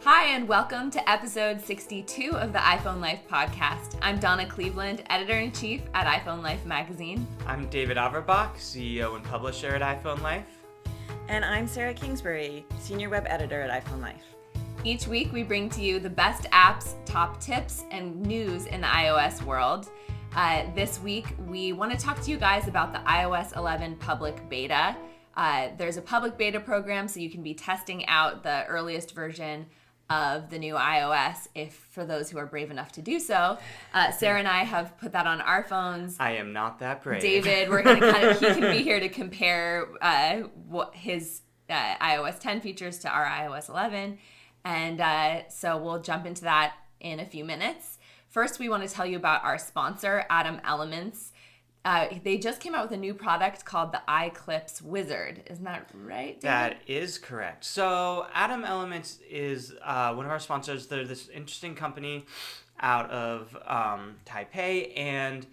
Hi, and welcome to episode 62 of the iPhone Life podcast. I'm Donna Cleveland, editor-in-chief at iPhone Life magazine. I'm David Averbach, CEO and publisher at iPhone Life. And I'm Sarah Kingsbury, senior web editor at iPhone Life. Each week, we bring to you the best apps, top tips, and news in the iOS world. This week, we want to talk to you guys about the iOS 11 public beta. There's a public beta program, so you can be testing out the earliest version of the new iOS, if for those who are brave enough to do so. Sarah and I have put that on our phones. I am not that brave. David, we're going to he can be here to compare what his iOS 10 features to our iOS 11. And so we'll jump into that in a few minutes. First, we want to tell you about our sponsor, Atom Elements. They just came out with a new product called the iClips Wizard. Isn't that right, David? That is correct. So Atom Elements is one of our sponsors. They're this interesting company out of Taipei, and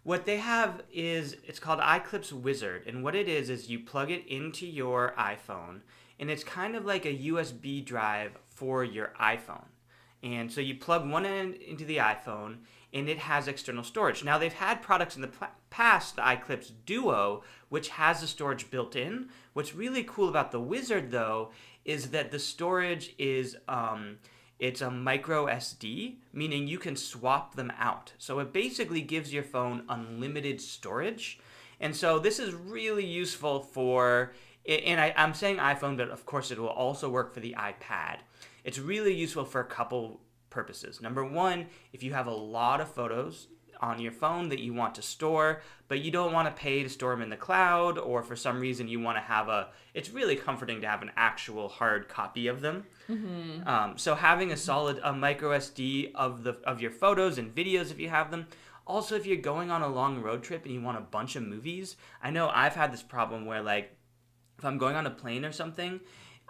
what they have is, it's called iClips Wizard, and what it is you plug it into your iPhone, and it's kind of like a USB drive for your iPhone. And so you plug one end into the iPhone, and it has external storage. Now, they've had products in the past, the iClips Duo, which has the storage built in. What's really cool about the Wizard, though, is that the storage is it's a micro SD, meaning you can swap them out. So it basically gives your phone unlimited storage. And so this is really useful for, and I'm saying iPhone, but of course it will also work for the iPad. It's really useful for a couple purposes. Number one, if you have a lot of photos on your phone that you want to store, but you don't want to pay to store them in the cloud, or for some reason you want to have it's really comforting to have an actual hard copy of them. Mm-hmm. So having a micro SD of your photos and videos if you have them. Also, if you're going on a long road trip and you want a bunch of movies, I know I've had this problem where, like, if I'm going on a plane or something,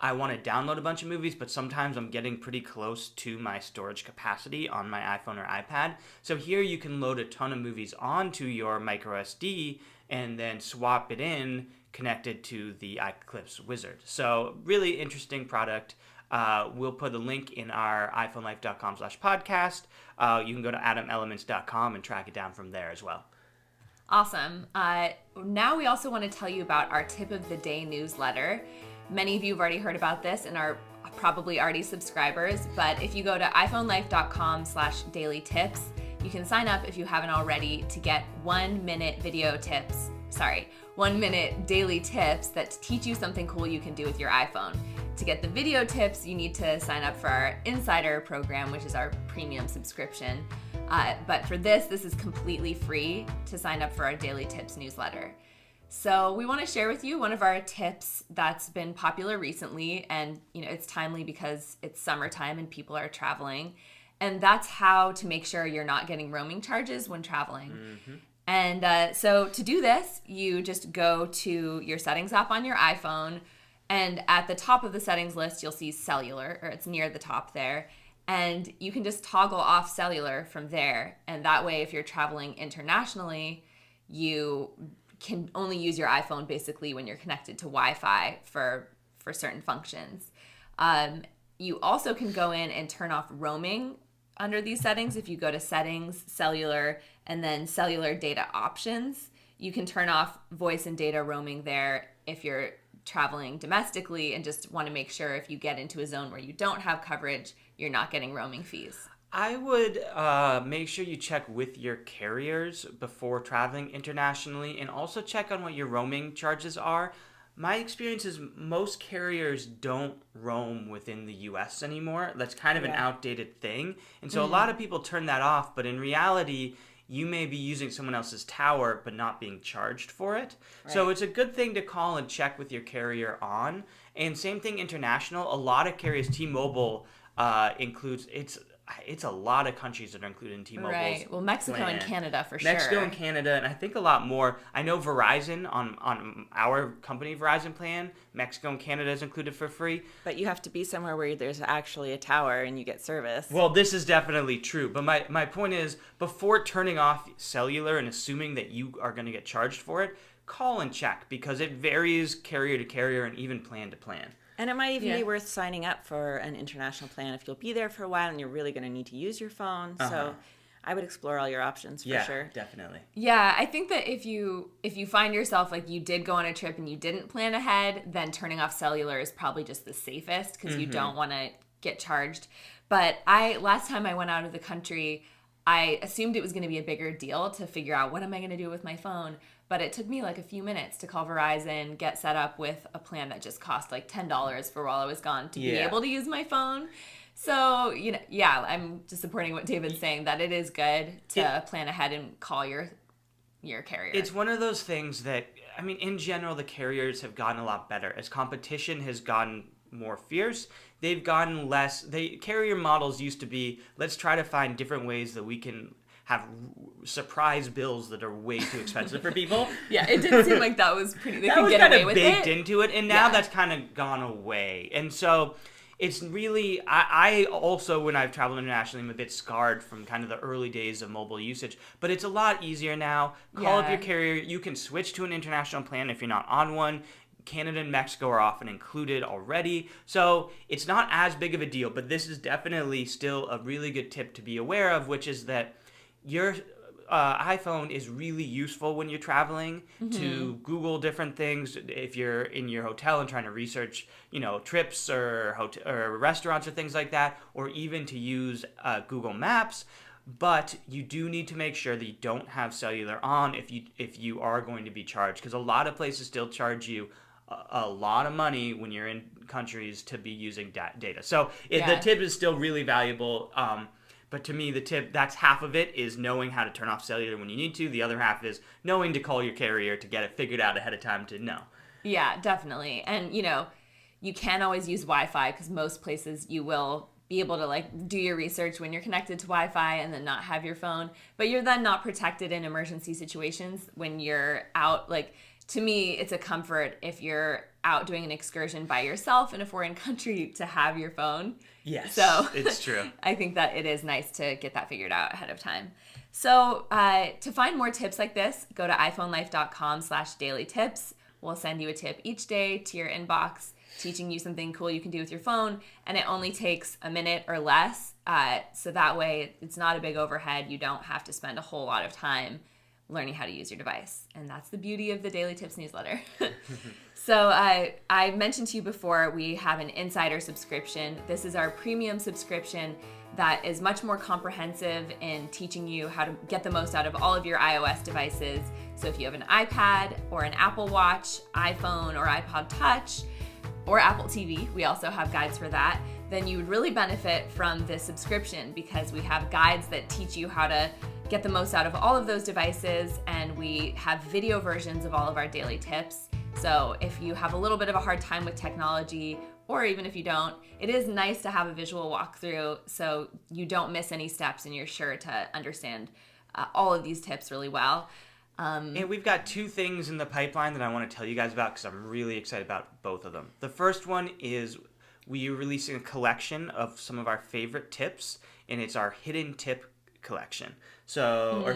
I want to download a bunch of movies, but sometimes I'm getting pretty close to my storage capacity on my iPhone or iPad. So here you can load a ton of movies onto your micro SD and then swap it in connected to the iClips Wizard. So really interesting product. We'll put a link in our iPhoneLife.com/podcast. You can go to atomelements.com and track it down from there as well. Awesome. Now we also want to tell you about our Tip of the Day newsletter. Many of you have already heard about this and are probably already subscribers, but if you go to iPhoneLife.com/daily-tips, you can sign up if you haven't already to get 1 minute daily tips that teach you something cool you can do with your iPhone. To get the video tips, you need to sign up for our Insider program, which is our premium subscription. But for this is completely free to sign up for our Daily Tips newsletter. So we want to share with you one of our tips that's been popular recently, and it's timely because it's summertime and people are traveling, and that's how to make sure you're not getting roaming charges when traveling. Mm-hmm. And so to do this, you just go to your settings app on your iPhone, and at the top of the settings list, you'll see cellular, or it's near the top there, and you can just toggle off cellular from there, and that way if you're traveling internationally, you can only use your iPhone basically when you're connected to Wi-Fi for certain functions. You also can go in and turn off roaming under these settings. If you go to settings, cellular, and then cellular data options, you can turn off voice and data roaming there if you're traveling domestically and just want to make sure if you get into a zone where you don't have coverage, you're not getting roaming fees. I would make sure you check with your carriers before traveling internationally, and also check on what your roaming charges are. My experience is most carriers don't roam within the US anymore. That's kind of an outdated thing. And so a lot of people turn that off, but in reality, you may be using someone else's tower but not being charged for it. Right. So it's a good thing to call and check with your carrier on. And same thing international. A lot of carriers, T-Mobile includes, it's a lot of countries that are included in T-Mobile's Right. Well, Mexico plan. and Canada for sure. Mexico and Canada, and I think a lot more. I know Verizon, on our company Verizon plan, Mexico and Canada is included for free. But you have to be somewhere where there's actually a tower and you get service. Well, this is definitely true. But my point is, before turning off cellular and assuming that you are going to get charged for it, call and check, because it varies carrier to carrier and even plan to plan. And it might even Yeah. be worth signing up for an international plan if you'll be there for a while and you're really going to need to use your phone. So I would explore all your options for sure. Definitely. Yeah, I think that if you find yourself like you did go on a trip and you didn't plan ahead, then turning off cellular is probably just the safest because you don't want to get charged. But last time I went out of the country, I assumed it was going to be a bigger deal to figure out what am I going to do with my phone. But it took me like a few minutes to call Verizon, get set up with a plan that just cost like $10 for while I was gone to be able to use my phone. So, I'm just supporting what David's saying, that it is good to plan ahead and call your carrier. It's one of those things that, I mean, in general, the carriers have gotten a lot better. As competition has gotten more fierce, they've gotten less. Carrier models used to be, let's try to find different ways that we can have surprise bills that are way too expensive for people. Yeah, it did seem like that was pretty, they that could was get kind away of with baked it. into it, and now that's kind of gone away. And so it's really, I also, when I've traveled internationally, I'm a bit scarred from kind of the early days of mobile usage, but it's a lot easier now. Call up your carrier. You can switch to an international plan if you're not on one. Canada and Mexico are often included already, so it's not as big of a deal, but this is definitely still a really good tip to be aware of, which is that your iPhone is really useful when you're traveling to Google different things. If you're in your hotel and trying to research, trips or restaurants or things like that, or even to use Google Maps. But you do need to make sure that you don't have cellular on if you are going to be charged, because a lot of places still charge you a lot of money when you're in countries to be using data. So the tip is still really valuable. But to me, the tip, that's half of it, is knowing how to turn off cellular when you need to. The other half is knowing to call your carrier to get it figured out ahead of time to know. Yeah, definitely. And, you can always use Wi-Fi because most places you will be able to do your research when you're connected to Wi-Fi and then not have your phone. But you're then not protected in emergency situations when you're out. To me, it's a comfort if you're out doing an excursion by yourself in a foreign country to have your phone. Yes, so it's true. I think that it is nice to get that figured out ahead of time. So to find more tips like this, go to iPhoneLife.com/dailytips. We'll send you a tip each day to your inbox, teaching you something cool you can do with your phone, and it only takes a minute or less. So that way it's not a big overhead. You don't have to spend a whole lot of time learning how to use your device. And that's the beauty of the Daily Tips newsletter. So I mentioned to you before, we have an insider subscription. This is our premium subscription that is much more comprehensive in teaching you how to get the most out of all of your iOS devices. So if you have an iPad or an Apple Watch, iPhone or iPod Touch, or Apple TV, we also have guides for that, then you would really benefit from this subscription because we have guides that teach you how to get the most out of all of those devices, and we have video versions of all of our daily tips. So if you have a little bit of a hard time with technology, or even if you don't, it is nice to have a visual walkthrough so you don't miss any steps and you're sure to understand all of these tips really well. And we've got two things in the pipeline that I want to tell you guys about because I'm really excited about both of them. The first one is we are releasing a collection of some of our favorite tips, and it's our hidden tip collection. So, or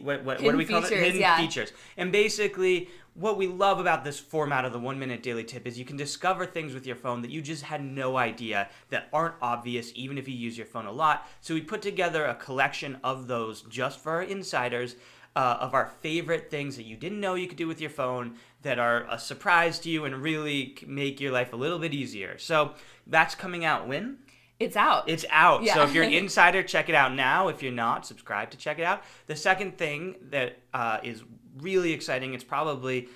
what do we call it? Hidden features. And basically, what we love about this format of the 1 minute daily tip is you can discover things with your phone that you just had no idea that aren't obvious, even if you use your phone a lot. So we put together a collection of those just for our insiders, of our favorite things that you didn't know you could do with your phone that are a surprise to you and really make your life a little bit easier. So that's coming out when? It's out. It's out. Yeah. So if you're an insider, check it out now. If you're not, subscribe to check it out. The second thing that is really exciting, it's probably,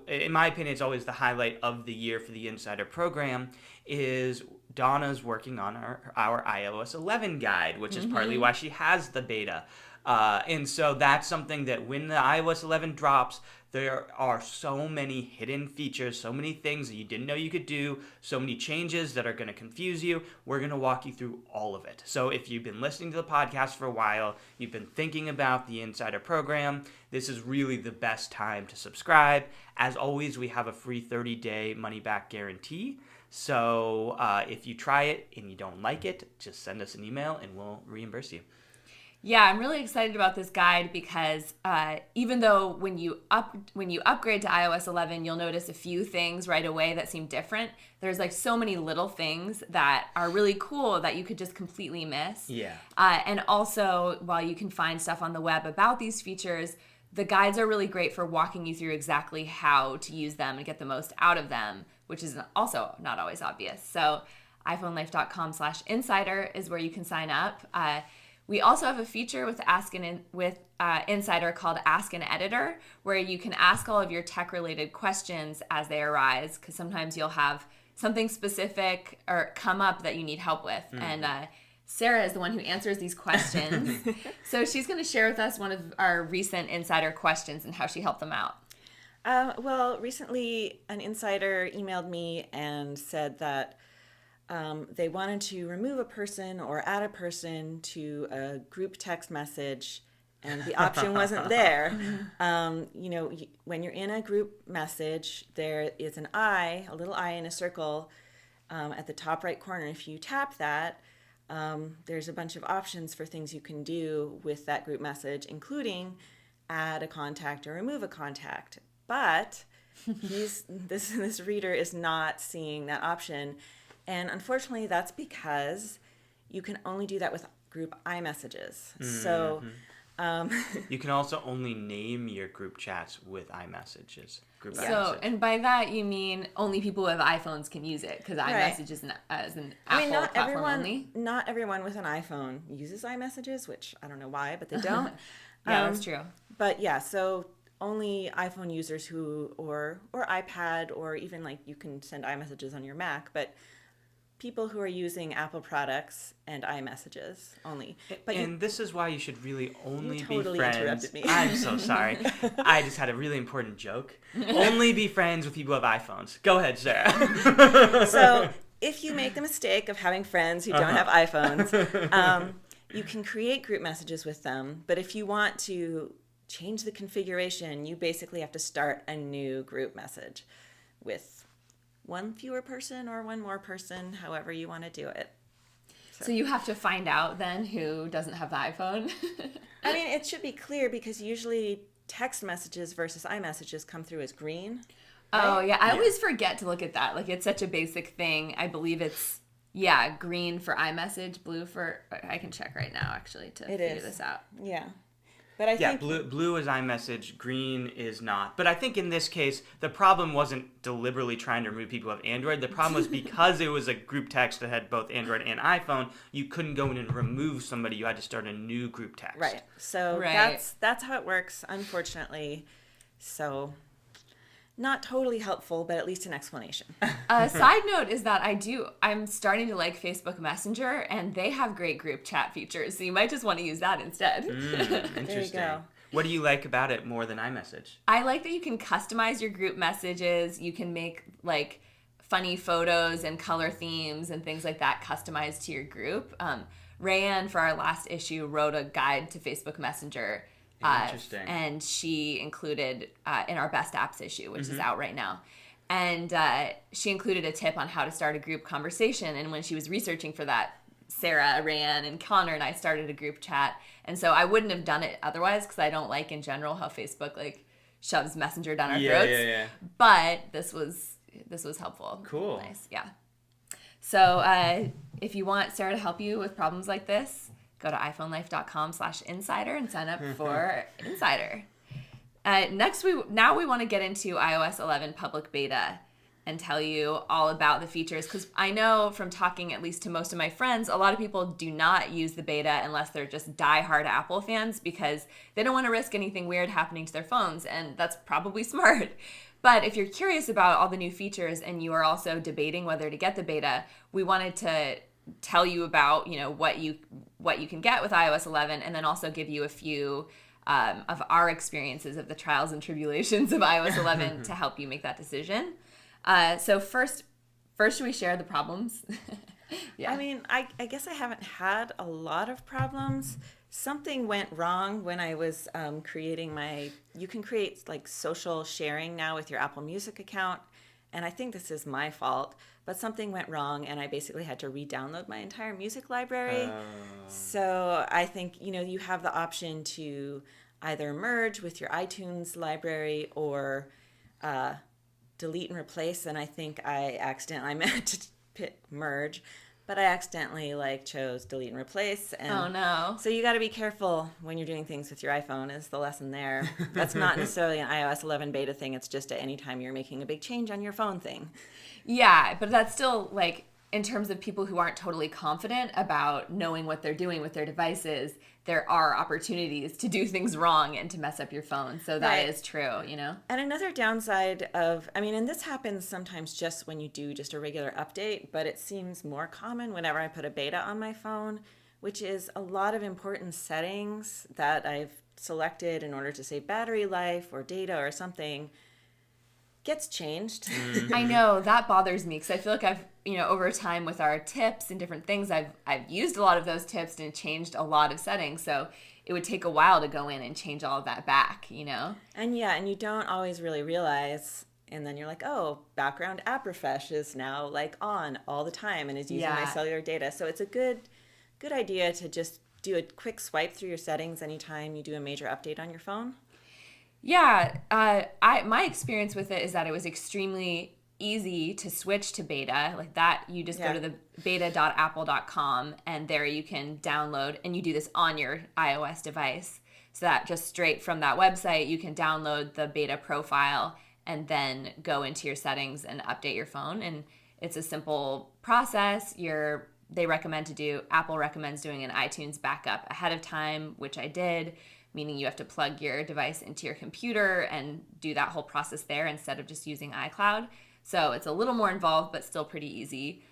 in my opinion, it's always the highlight of the year for the Insider program, is Donna's working on our iOS 11 guide, which is partly why she has the beta. And so that's something that when the iOS 11 drops, there are so many hidden features, so many things that you didn't know you could do, so many changes that are going to confuse you. We're going to walk you through all of it. So if you've been listening to the podcast for a while, you've been thinking about the Insider program, this is really the best time to subscribe. As always, we have a free 30-day money-back guarantee. So if you try it and you don't like it, just send us an email and we'll reimburse you. Yeah, I'm really excited about this guide because even though when you upgrade to iOS 11, you'll notice a few things right away that seem different. There's like so many little things that are really cool that you could just completely miss. Yeah. And also, while you can find stuff on the web about these features, the guides are really great for walking you through exactly how to use them and get the most out of them, which is also not always obvious. So iPhoneLife.com/insider is where you can sign up. We also have a feature with Insider called Ask an Editor, where you can ask all of your tech-related questions as they arise, because sometimes you'll have something specific or come up that you need help with. And Sarah is the one who answers these questions. So she's going to share with us one of our recent Insider questions and how she helped them out. Well, recently an insider emailed me and said that they wanted to remove a person or add a person to a group text message, and the option wasn't there. When you're in a group message, there is an eye, a little eye in a circle at the top right corner. If you tap that, there's a bunch of options for things you can do with that group message, including add a contact or remove a contact. But this reader is not seeing that option. And unfortunately, that's because you can only do that with group iMessages. So you can also only name your group chats with iMessages. And by that you mean only people who have iPhones can use it, because iMessage is an Apple platform only. Not everyone with an iPhone uses iMessages, which I don't know why, but they don't. Yeah, that's true. But yeah, so only iPhone users or iPad, or even like you can send iMessages on your Mac, but people who are using Apple products and iMessages only. And this is why you should really only be friends. Interrupted me. I'm so sorry. I just had a really important joke. Only be friends with people who have iPhones. Go ahead, Sarah. So if you make the mistake of having friends who don't have iPhones, you can create group messages with them. But if you want to change the configuration, you basically have to start a new group message with one fewer person or one more person, however you want to do it. So you have to find out then who doesn't have the iPhone? I mean, it should be clear because usually text messages versus iMessages come through as green. Oh, yeah. I always forget to look at that. Like, it's such a basic thing. I believe it's, green for iMessage, blue for... I can check right now, actually, to figure this out. Yeah. But I think blue is iMessage, green is not. But I think in this case, the problem wasn't deliberately trying to remove people who have Android. The problem was because it was a group text that had both Android and iPhone, you couldn't go in and remove somebody. You had to start a new group text. Right. So that's how it works, unfortunately. So not totally helpful, but at least an explanation. Side note is that I'm starting to like Facebook Messenger, and they have great group chat features, so you might just want to use that instead. Interesting. There you go. What do you like about it more than iMessage? I like that you can customize your group messages. You can make like funny photos and color themes and things like that customized to your group. Rayanne, for our last issue, wrote a guide to Facebook Messenger. Interesting. And she included in our Best Apps issue, which is out right now. And she included a tip on how to start a group conversation. And when she was researching for that, Sarah, Rayanne, and Connor and I started a group chat. And so I wouldn't have done it otherwise, because I don't like in general how Facebook like shoves Messenger down our throats. Yeah. But this was helpful. Cool. Nice. Yeah. So if you want Sarah to help you with problems like this, go to iPhoneLife.com/insider and sign up for Insider. Now we want to get into iOS 11 public beta and tell you all about the features, because I know from talking at least to most of my friends, a lot of people do not use the beta unless they're just diehard Apple fans, because they don't want to risk anything weird happening to their phones, and that's probably smart. But if you're curious about all the new features and you are also debating whether to get the beta, we wanted to tell you about what you can get with iOS 11, and then also give you a few of our experiences of the trials and tribulations of iOS 11 to help you make that decision. So first should we share the problems? Yeah. I mean, I guess I haven't had a lot of problems. Something went wrong when I was creating you can create like social sharing now with your Apple Music account. and I think this is my fault, but something went wrong and I basically had to re-download my entire music library. So I think, you have the option to either merge with your iTunes library or delete and replace. And I think I meant to hit merge, but I accidentally chose delete and replace. And Oh no. so you got to be careful when you're doing things with your iPhone is the lesson there. That's not necessarily an iOS 11 beta thing. It's just at any time you're making a big change on your phone thing. Yeah, but that's still in terms of people who aren't totally confident about knowing what they're doing with their devices, there are opportunities to do things wrong and to mess up your phone. So that is true, And another downside and this happens sometimes just when you do just a regular update, but it seems more common whenever I put a beta on my phone, which is a lot of important settings that I've selected in order to save battery life or data or something gets changed. I know that bothers me because I feel like I've, over time with our tips and different things, I've used a lot of those tips and changed a lot of settings. So it would take a while to go in and change all of that back, And and you don't always really realize. And then you're like, oh, background app refresh is now on all the time and is using my cellular data. So it's a good idea to just do a quick swipe through your settings anytime you do a major update on your phone. Yeah, my experience with it is that it was extremely easy to switch to beta. Like that, you just go to the beta.apple.com and there you can download, and you do this on your iOS device. So that just straight from that website, you can download the beta profile and then go into your settings and update your phone. And it's a simple process. Apple recommends doing an iTunes backup ahead of time, which I did, meaning you have to plug your device into your computer and do that whole process there instead of just using iCloud. So it's a little more involved, but still pretty easy.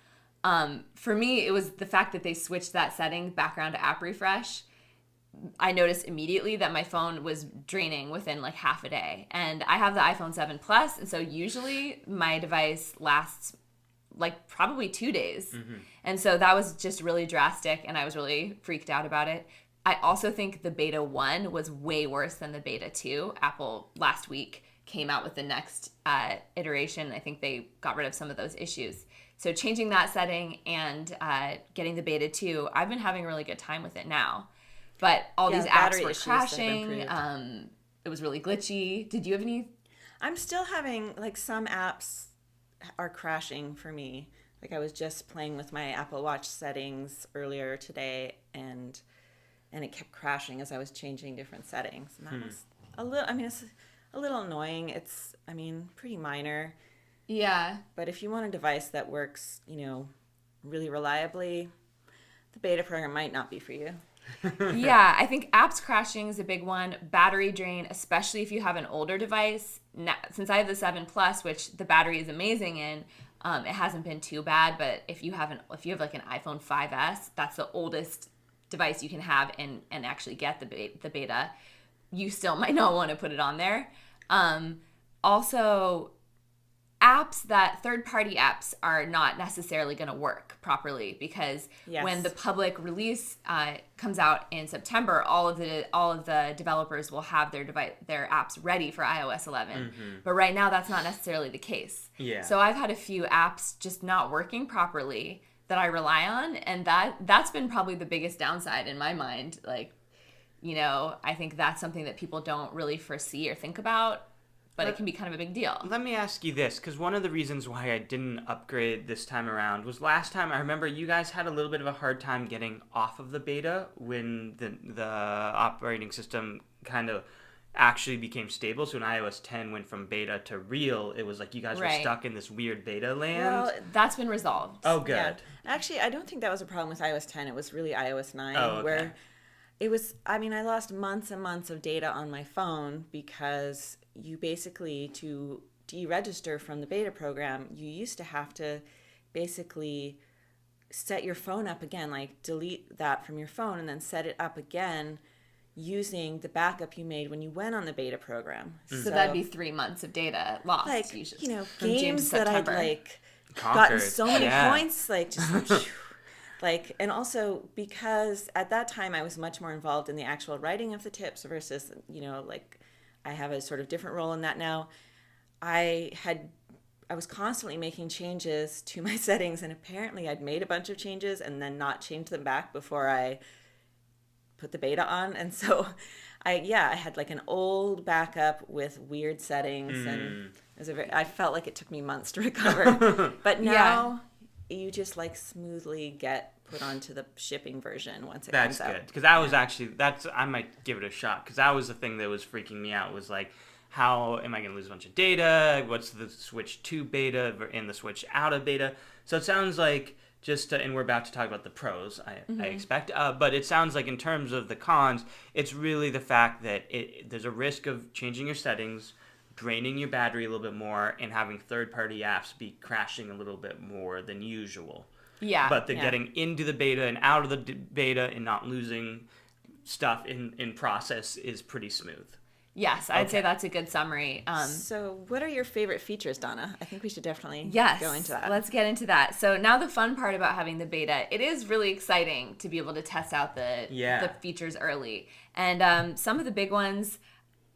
For me, it was the fact that they switched that setting, background to app refresh. I noticed immediately that my phone was draining within half a day. And I have the iPhone 7 Plus, and so usually my device lasts probably 2 days. Mm-hmm. And so that was just really drastic, and I was really freaked out about it. I also think the beta 1 was way worse than the beta 2. Apple last week came out with the next iteration. I think they got rid of some of those issues. So changing that setting and getting the beta 2, I've been having a really good time with it now. But all these apps were crashing. It was really glitchy. Did you have any? I'm still having, some apps are crashing for me. I was just playing with my Apple Watch settings earlier today, and it kept crashing as I was changing different settings. And that was it's a little annoying. It's, pretty minor. Yeah. But if you want a device that works, really reliably, the beta program might not be for you. Yeah, I think apps crashing is a big one. Battery drain, especially if you have an older device. Now, since I have the 7 Plus, which the battery is amazing in, it hasn't been too bad. But if you have an iPhone 5S, that's the oldest device you can have and actually get the beta, you still might not want to put it on there. Also, third-party apps are not necessarily going to work properly because when the public release comes out in September, all of the developers will have their apps ready for iOS 11. Mm-hmm. But right now, that's not necessarily the case. Yeah. So I've had a few apps just not working properly that I rely on, and that's been probably the biggest downside in my mind. I think that's something that people don't really foresee or think about. But it can be kind of a big deal. Let me ask you this, because one of the reasons why I didn't upgrade this time around was last time I remember you guys had a little bit of a hard time getting off of the beta when the operating system kind of actually became stable. So when iOS 10 went from beta to real, it was you guys were stuck in this weird beta land. Well, that's been resolved. Oh, good. Yeah. Actually, I don't think that was a problem with iOS 10. It was really iOS 9 where it was, I lost months and months of data on my phone because you basically, to deregister from the beta program, you used to have to basically set your phone up again, delete that from your phone and then set it up again using the backup you made when you went on the beta program. Mm-hmm. So that'd be 3 months of data lost. Usually. Games that I'd gotten so many points, just and also because at that time I was much more involved in the actual writing of the tips versus, I have a sort of different role in that now. I I was constantly making changes to my settings, and apparently I'd made a bunch of changes and then not changed them back before I put the beta on. And so I had like an old backup with weird settings, and it was I felt like it took me months to recover. But now you just like smoothly get put onto the shipping version once it comes out. That's good, because that was actually, I might give it a shot, because that was the thing that was freaking me out, was like, how am I going to lose a bunch of data? What's the switch to beta and the switch out of beta? So it sounds like and we're about to talk about the pros, I expect, but it sounds like in terms of the cons, it's really the fact that there's a risk of changing your settings, draining your battery a little bit more, and having third-party apps be crashing a little bit more than usual. Yeah. But the getting into the beta and out of the beta and not losing stuff in process is pretty smooth. Yes, I'd say that's a good summary. So what are your favorite features, Donna? I think we should definitely go into that. Let's get into that. So now the fun part about having the beta, it is really exciting to be able to test out the features early. And some of the big ones,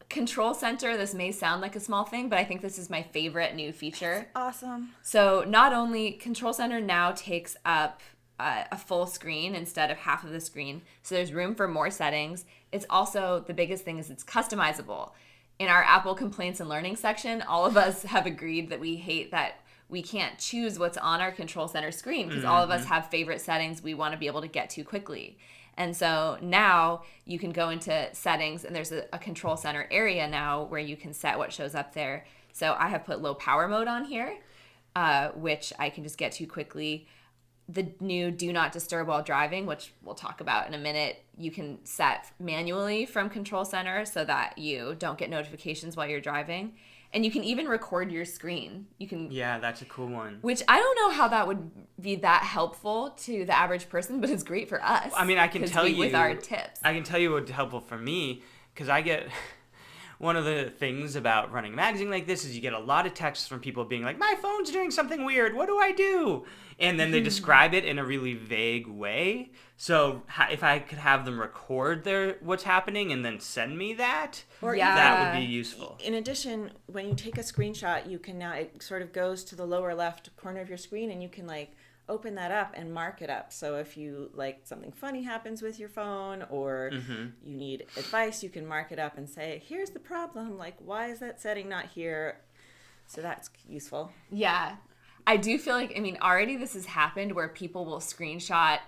Control Center, this may sound like a small thing, but I think this is my favorite new feature. That's awesome. So not only Control Center now takes up a full screen instead of half of the screen, so there's room for more settings. It's also, the biggest thing is it's customizable. In our Apple complaints and learning section, all of us have agreed that we hate that we can't choose what's on our Control Center screen, because all of us have favorite settings we want to be able to get to quickly. And so now you can go into settings, and there's a Control Center area now where you can set what shows up there. So I have put low power mode on here, which I can just get to quickly. The new do not disturb while driving, which we'll talk about in a minute, you can set manually from Control Center so that you don't get notifications while you're driving. And you can even record your screen. Yeah, that's a cool one. Which I don't know how that would be that helpful to the average person, but it's great for us. I mean, I can tell you with our tips. I can tell you what's helpful for me, because I get one of the things about running a magazine like this is you get a lot of texts from people being like, my phone's doing something weird. What do I do? And then they describe it in a really vague way. So if I could have them record what's happening and then send me that, that would be useful. In addition, when you take a screenshot, you can now, it sort of goes to the lower left corner of your screen, and you can like open that up and mark it up. So if you like something funny happens with your phone, or you need advice, you can mark it up and say, here's the problem. Like, why is that setting not here? So that's useful. Yeah. I do feel like, already this has happened where people will screenshot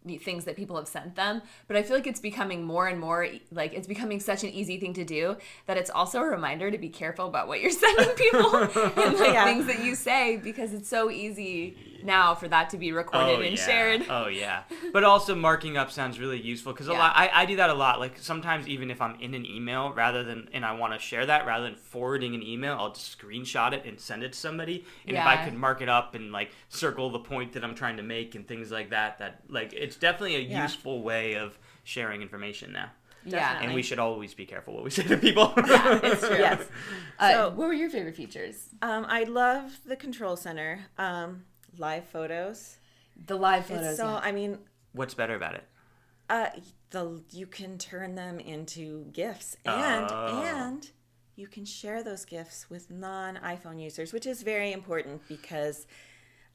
the things that people have sent them, but I feel like it's becoming more and more, like it's becoming such an easy thing to do that it's also a reminder to be careful about what you're sending people and things that you say, because it's so easy now for that to be recorded and shared. Oh yeah. But also marking up sounds really useful, because I do that a lot. Like sometimes even if I'm in an email and I want to share that, rather than forwarding an email, I'll just screenshot it and send it to somebody. And if I could mark it up and like circle the point that I'm trying to make and things like that like it's definitely a useful way of sharing information now. Definitely. And we should always be careful what we say to people. Yeah, it's true. Yes. So what were your favorite features? I love the Control Center. Live photos. The live photos. What's better about it? You can turn them into GIFs, and you can share those GIFs with non-iPhone users, which is very important because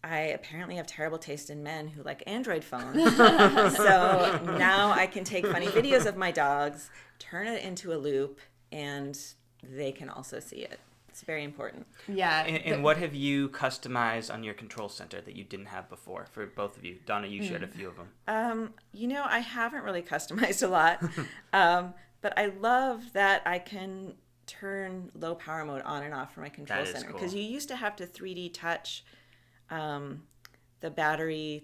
I apparently have terrible taste in men who like Android phones. So now I can take funny videos of my dogs, turn it into a loop, and they can also see it. It's very important. Yeah. And what have you customized on your Control Center that you didn't have before for both of you? Donna, you shared a few of them. I haven't really customized a lot, but I love that I can turn low power mode on and off for my Control Center. Cool. Because you used to have to 3D touch the battery.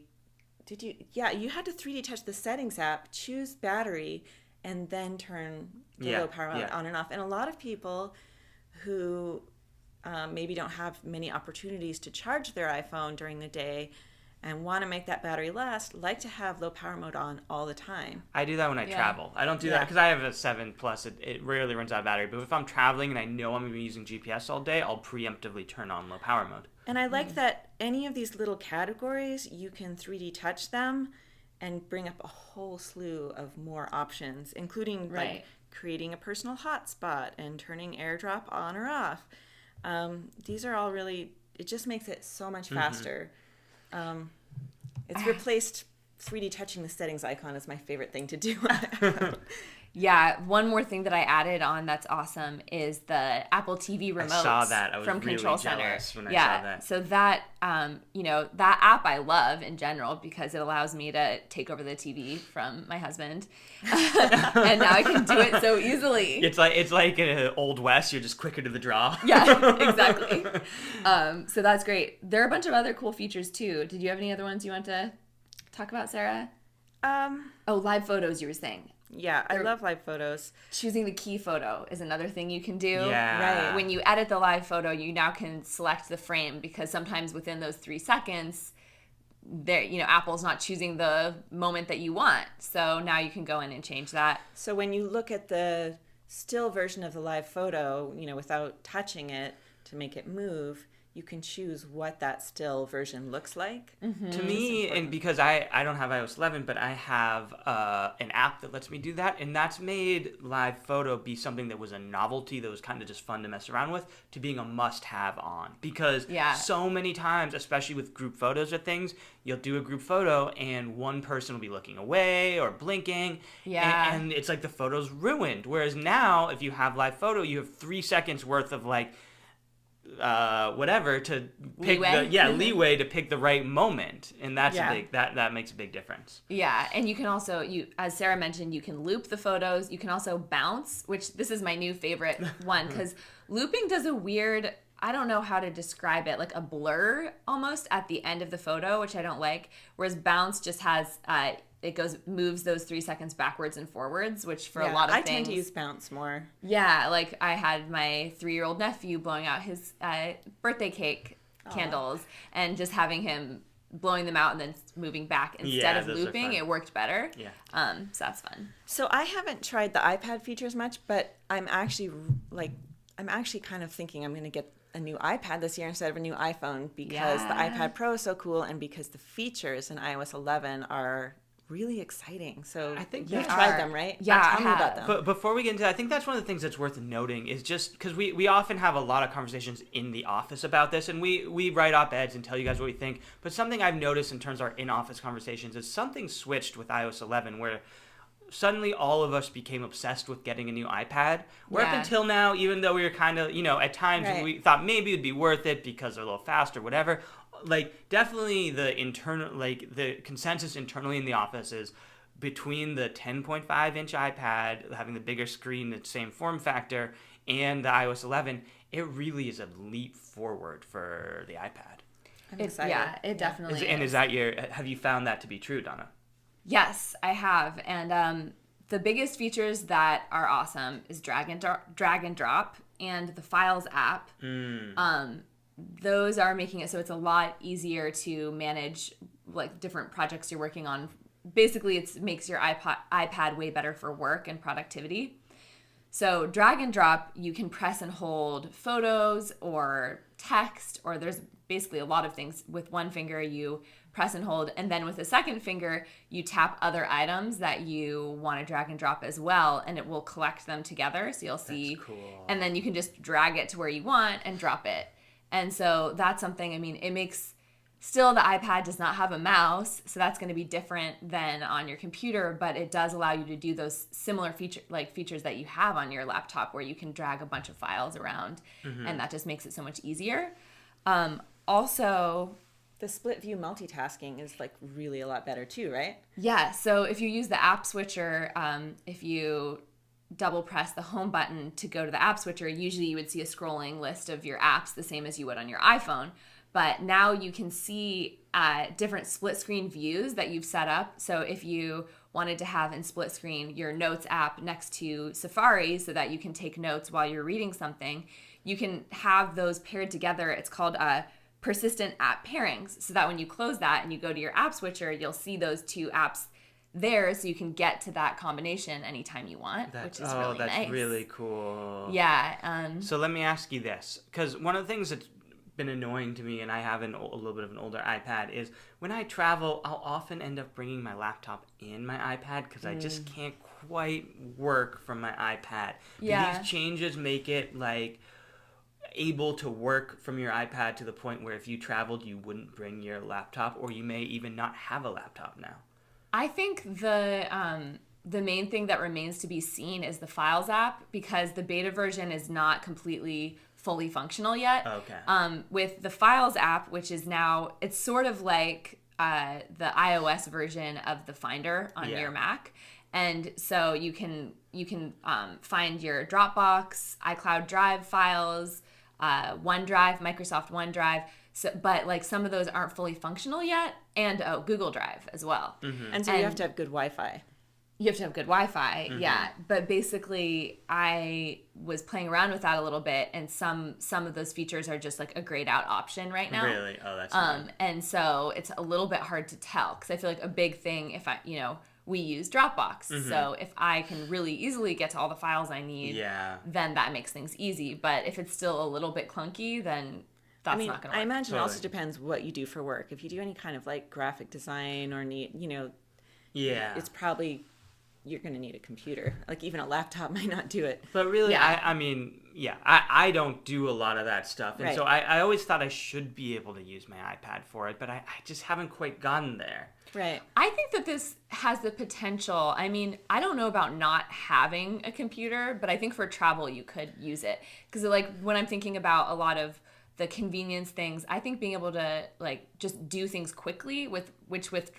Did you? Yeah, you had to 3D touch the settings app, choose battery, and then turn the low power mode on and off. And a lot of people who maybe don't have many opportunities to charge their iPhone during the day and want to make that battery last, like to have low power mode on all the time. I do that when I travel. I don't do that because I have a 7 Plus. It rarely runs out of battery. But if I'm traveling and I know I'm going to be using GPS all day, I'll preemptively turn on low power mode. And I like that any of these little categories, you can 3D touch them and bring up a whole slew of more options, including like creating a personal hotspot and turning AirDrop on or off. These are all really it just makes it so much faster. It's replaced 3D touching the settings icon is my favorite thing to do on the iPhone. Yeah, one more thing that I added on that's awesome is the Apple TV remote. I saw that. I was from really Control jealous Center. when I saw that. So that, that app I love in general because it allows me to take over the TV from my husband, and now I can do it so easily. It's like an Old West. You're just quicker to the draw. Yeah, exactly. So that's great. There are a bunch of other cool features too. Did you have any other ones you want to talk about, Sarah? Live photos. You were saying. Yeah, I love live photos. Choosing the key photo is another thing you can do. Yeah. Right. When you edit the live photo, you now can select the frame because sometimes within those 3 seconds, Apple's not choosing the moment that you want. So now you can go in and change that. So when you look at the still version of the live photo, without touching it to make it move, you can choose what that still version looks like. Mm-hmm. To me, and because I don't have iOS 11, but I have an app that lets me do that, and that's made live photo be something that was a novelty, that was kind of just fun to mess around with, to being a must-have on. Because so many times, especially with group photos or things, you'll do a group photo, and one person will be looking away or blinking, and it's like the photo's ruined. Whereas now, if you have live photo, you have 3 seconds worth of whatever to pick leeway to pick the right moment, and that's that makes a big difference. And you can also, as Sarah mentioned, you can loop the photos. You can also bounce, which this is my new favorite one because looping does a weird, I don't know how to describe it, like a blur almost at the end of the photo, which I don't like, whereas bounce just has moves those 3 seconds backwards and forwards, which for a lot of things. I tend to use bounce more. Yeah, like I had my 3-year-old nephew blowing out his birthday cake candles and just having him blowing them out and then moving back instead of looping. It worked better. Yeah. So that's fun. So I haven't tried the iPad features much, but I'm actually kind of thinking I'm going to get a new iPad this year instead of a new iPhone because the iPad Pro is so cool and because the features in iOS 11 are really exciting. So I think you've tried them, right? Yeah, tell me about them. But before we get into that, I think that's one of the things that's worth noting is just because we often have a lot of conversations in the office about this, and we write op-eds and tell you guys what we think. But something I've noticed in terms of our in-office conversations is something switched with iOS 11 where suddenly all of us became obsessed with getting a new iPad. Where up until now, even though we were kind of, at times we thought maybe it'd be worth it because they're a little faster, whatever. Definitely the consensus internally in the office is between the 10.5 inch iPad having the bigger screen, the same form factor, and the iOS 11, it really is a leap forward for the iPad. I'm excited. Yeah, it definitely is. And have you found that to be true, Donna? Yes, I have. And the biggest features that are awesome is drag and drop and the Files app. Those are making it so it's a lot easier to manage different projects you're working on. Basically, it makes your iPad way better for work and productivity. So drag and drop, you can press and hold photos or text, or there's basically a lot of things. With one finger, you press and hold, and then with the second finger, you tap other items that you want to drag and drop as well, and it will collect them together. So you'll see, that's cool. And then you can just drag it to where you want and drop it. And so that's something, it makes, still the iPad does not have a mouse, so that's going to be different than on your computer, but it does allow you to do those similar features that you have on your laptop where you can drag a bunch of files around, and that just makes it so much easier. Also, the split view multitasking is really a lot better too, right? Yeah, so if you use the app switcher, if you double press the home button to go to the app switcher, usually you would see a scrolling list of your apps the same as you would on your iPhone. But now you can see different split screen views that you've set up. So if you wanted to have in split screen your Notes app next to Safari so that you can take notes while you're reading something, you can have those paired together. It's called persistent app pairings, so that when you close that and you go to your app switcher, you'll see those two apps there, so you can get to that combination anytime you want, which is really nice. That's really cool. Yeah. So let me ask you this, because one of the things that's been annoying to me, and I have a little bit of an older iPad, is when I travel, I'll often end up bringing my laptop in my iPad because I just can't quite work from my iPad. Yeah. These changes make it able to work from your iPad to the point where if you traveled, you wouldn't bring your laptop, or you may even not have a laptop now? I think the main thing that remains to be seen is the Files app, because the beta version is not completely fully functional yet. Okay. With the Files app, which is now, it's sort of like the iOS version of the Finder on your Mac. And so you can find your Dropbox, iCloud Drive files, OneDrive, Microsoft OneDrive. So, but like some of those aren't fully functional yet, and Google Drive as well. Mm-hmm. And so you have to have good Wi-Fi. You have to have good Wi-Fi, yeah. But basically, I was playing around with that a little bit, and some of those features are just like a grayed out option right now. Really? Oh, that's nice. And so it's a little bit hard to tell, because I feel like a big thing, if we use Dropbox, so if I can really easily get to all the files I need, then that makes things easy. But if it's still a little bit clunky, then that's not going to work. I imagine it also depends what you do for work. If you do any kind of like graphic design or it's probably, you're going to need a computer. Like even a laptop might not do it. But really, I don't do a lot of that stuff. And so I always thought I should be able to use my iPad for it, but I just haven't quite gotten there. Right. I think that this has the potential. I mean, I don't know about not having a computer, but I think for travel you could use it. Because like when I'm thinking about a lot of the convenience things, I think being able to like just do things quickly, with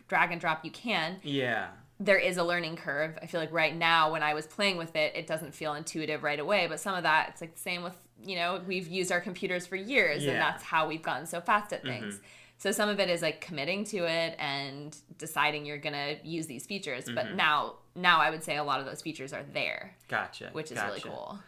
drag and drop you can. Yeah. There is a learning curve. I feel like right now when I was playing with it, it doesn't feel intuitive right away. But some of that, it's like the same with, we've used our computers for years, and that's how we've gotten so fast at things. So some of it is like committing to it and deciding you're going to use these features. But now I would say a lot of those features are there. Gotcha. Which is really cool.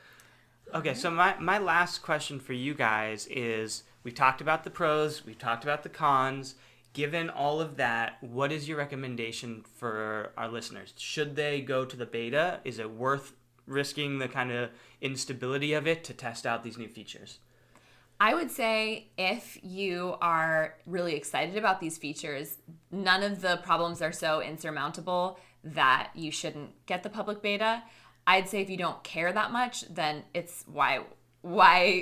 Okay, so my last question for you guys is, we've talked about the pros, we've talked about the cons. Given all of that, what is your recommendation for our listeners? Should they go to the beta? Is it worth risking the kind of instability of it to test out these new features? I would say if you are really excited about these features, none of the problems are so insurmountable that you shouldn't get the public beta. I'd say if you don't care that much, then it's why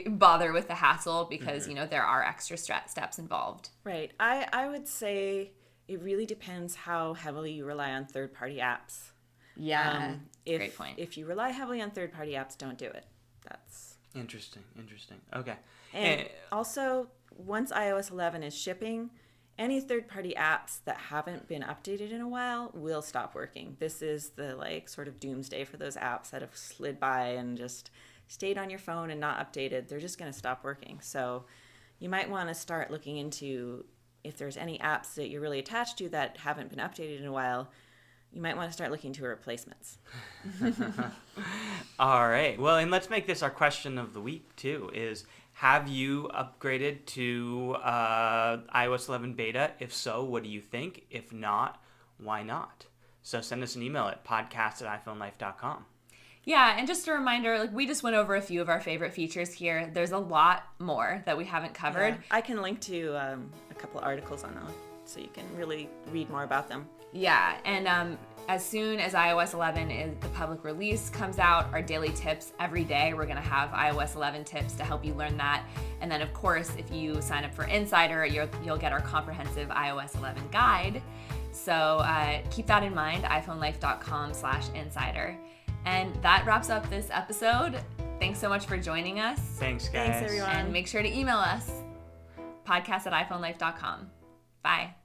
bother with the hassle, because there are extra steps involved. Right. I would say it really depends how heavily you rely on third-party apps. Yeah. Great point. If you rely heavily on third-party apps, don't do it. That's interesting. Okay. And also, once iOS 11 is shipping, any third-party apps that haven't been updated in a while will stop working. This is the like sort of doomsday for those apps that have slid by and just stayed on your phone and not updated. They're just going to stop working. So you might want to start looking into, if there's any apps that you're really attached to that haven't been updated in a while, you might want to start looking into replacements. All right. Well, and let's make this our question of the week too, is have you upgraded to iOS 11 beta? If so, what do you think? If not, why not? So send us an email at podcast@iPhoneLife.com. Yeah, and just a reminder, like we just went over a few of our favorite features here. There's a lot more that we haven't covered. Yeah, I can link to a couple articles on them, so you can really read more about them. Yeah, and as soon as iOS 11 is the public release comes out, our daily tips every day, we're going to have iOS 11 tips to help you learn that. And then, of course, if you sign up for Insider, you'll get our comprehensive iOS 11 guide. So keep that in mind, iPhoneLife.com/insider. And that wraps up this episode. Thanks so much for joining us. Thanks, guys. Thanks, everyone. And make sure to email us, podcast@iPhoneLife.com. Bye.